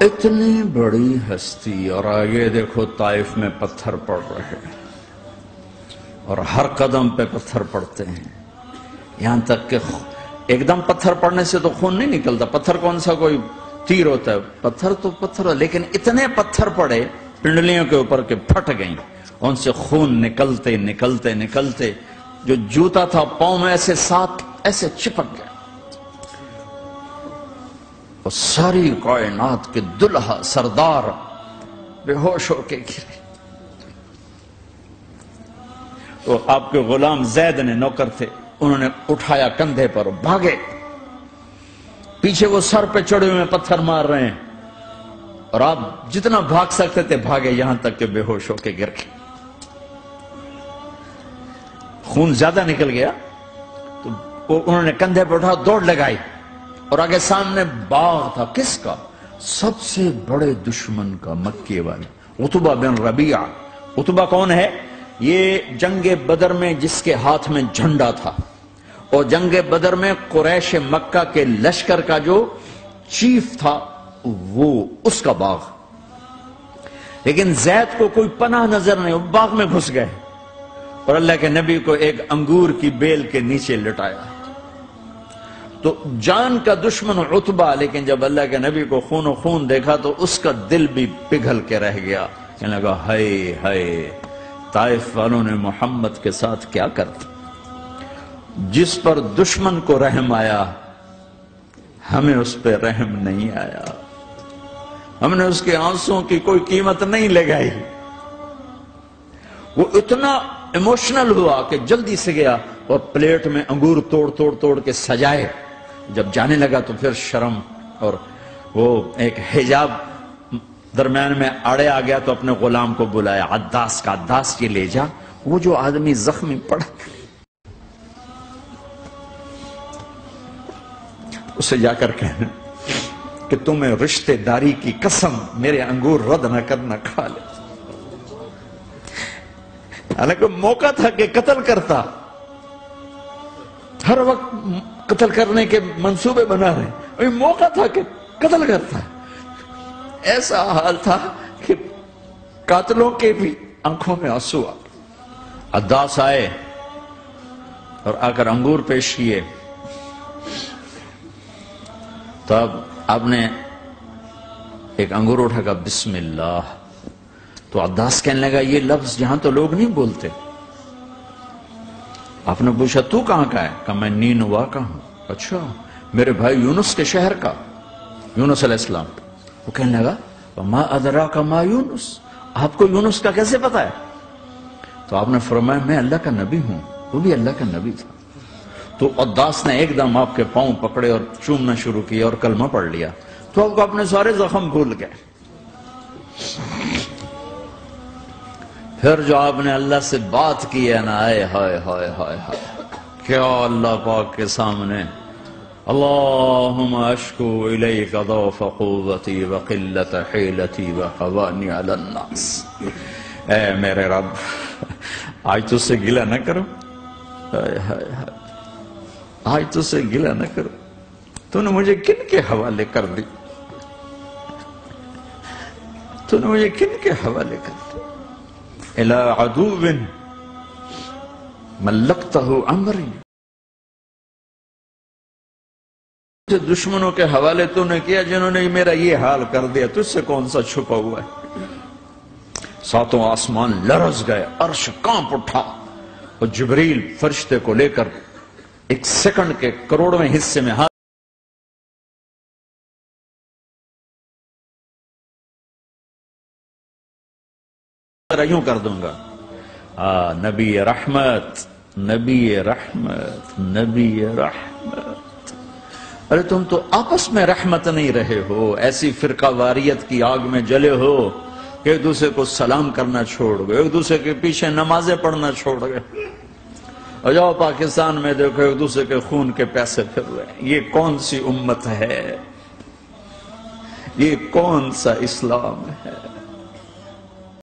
اتنی بڑی ہستی، اور آگے دیکھو طائف میں پتھر پڑ رہے ہیں اور ہر قدم پہ پتھر پڑتے ہیں، یہاں تک کہ ایک دم پتھر پڑنے سے تو خون نہیں نکلتا، پتھر کون سا کوئی تیر ہوتا ہے، پتھر تو پتھر، لیکن اتنے پتھر پڑے پنڈلیوں کے اوپر کے پھٹ گئیں، ان سے خون نکلتے نکلتے نکلتے جو جوتا تھا پاؤں میں ایسے ساتھ ایسے چپک گیا، اور ساری کائنات کے دلہا سردار بے ہوش ہو کے گرے۔ تو آپ کے غلام زید نے نوکر تھے، انہوں نے اٹھایا کندھے پر، بھاگے، پیچھے وہ سر پہ چڑھے ہوئے پتھر مار رہے ہیں، اور آپ جتنا بھاگ سکتے تھے بھاگے، یہاں تک کہ بے ہوش ہو کے گر گئے۔ خون زیادہ نکل گیا تو انہوں نے کندھے پہ اٹھا، دوڑ لگائی، اور آگے سامنے باغ تھا، کس کا؟ سب سے بڑے دشمن کا، مکے والے عتبہ بن ربیعہ۔ عتبہ کون ہے؟ یہ جنگ بدر میں جس کے ہاتھ میں جھنڈا تھا، اور جنگ بدر میں قریش مکہ کے لشکر کا جو چیف تھا، وہ اس کا باغ۔ لیکن زید کو کوئی پناہ نظر نہیں، وہ باغ میں گھس گئے، اور اللہ کے نبی کو ایک انگور کی بیل کے نیچے لٹایا۔ تو جان کا دشمن عتبہ، لیکن جب اللہ کے نبی کو خون و خون دیکھا تو اس کا دل بھی پگھل کے رہ گیا، کہنے لگا ہائے ہائے، طائف والوں نے محمد کے ساتھ کیا کرتا۔ جس پر دشمن کو رحم آیا، ہمیں اس پہ رحم نہیں آیا، ہم نے اس کے آنسوں کی کوئی قیمت نہیں لگائی۔ وہ اتنا ایموشنل ہوا کہ جلدی سے گیا اور پلیٹ میں انگور توڑ توڑ توڑ کے سجائے۔ جب جانے لگا تو پھر شرم اور وہ ایک حجاب درمیان میں آڑے آ گیا، تو اپنے غلام کو بلایا، عداس کا، عداس یہ لے جا وہ جو آدمی زخمی پڑا، اسے جا کر کہنا کہ تمہیں رشتہ داری کی قسم میرے انگور رد نہ کرنا، کھا لے۔ حالانکہ موقع تھا کہ قتل کرتا، ہر وقت قتل کرنے کے منصوبے بنا رہے، ابھی موقع تھا کہ قتل کرتا۔ ایسا حال تھا کہ قاتلوں کے بھی آنکھوں میں آنسو آ گئے۔ عداس آئے اور آ کر انگور پیش کیے، تو اب آپ نے ایک انگور اٹھا کر بسم اللہ، تو عداس کہنے لگا یہ لفظ یہاں تو لوگ نہیں بولتے۔ آپ نے پوچھا تو کہاں کا ہے؟ کہا میں نینوا کا ہوں۔ اچھا، میرے بھائی یونس کے شہر کا، یونس علیہ السلام۔ وہ کہنے لگا وما ادراک ما یونس، آپ کو یونس کا کیسے پتا ہے؟ تو آپ نے فرمایا میں اللہ کا نبی ہوں، وہ بھی اللہ کا نبی تھا۔ تو عداس نے ایک دم آپ کے پاؤں پکڑے اور چومنا شروع کیا اور کلمہ پڑھ لیا، تو آپ کو اپنے سارے زخم بھول گئے۔ پھر جو آپ نے اللہ سے بات کی ہے نا، آئے ہائے ہائے ہائے ہائے، کیا اللہ پاک کے سامنے اللہم اشکو الیک ضعف قوتی وقلت حیلتی وحوانی علی الناس، اے میرے رب آج تجھ سے گلہ نہ کرو، آج تجھ سے گلہ نہ کرو، تو نے مجھے کن کے حوالے کر دی، تو نے مجھے کن کے حوالے کر دی، الی عدو ملکتہ امری، دشمنوں کے حوالے تو نے کیا جنہوں نے میرا یہ حال کر دیا، تجھ سے کون سا چھپا ہوا ہے۔ ساتوں آسمان لرز گئے، عرش کانپ اٹھا، اور جبریل فرشتے کو لے کر ایک سیکنڈ کے کروڑویں حصے میں ہاتھ یوں کر دوں گا، نبی رحمت، نبی رحمت، نبی رحمت۔ ارے تم تو آپس میں رحمت نہیں رہے ہو، ایسی فرقہ واریت کی آگ میں جلے ہو کہ ایک دوسرے کو سلام کرنا چھوڑ گئے، ایک دوسرے کے پیچھے نمازیں پڑھنا چھوڑ گئے، اور جاؤ پاکستان میں دیکھو ایک دوسرے کے خون کے پیسے پھر رہے ہیں۔ یہ کون سی امت ہے؟ یہ کون سا اسلام ہے؟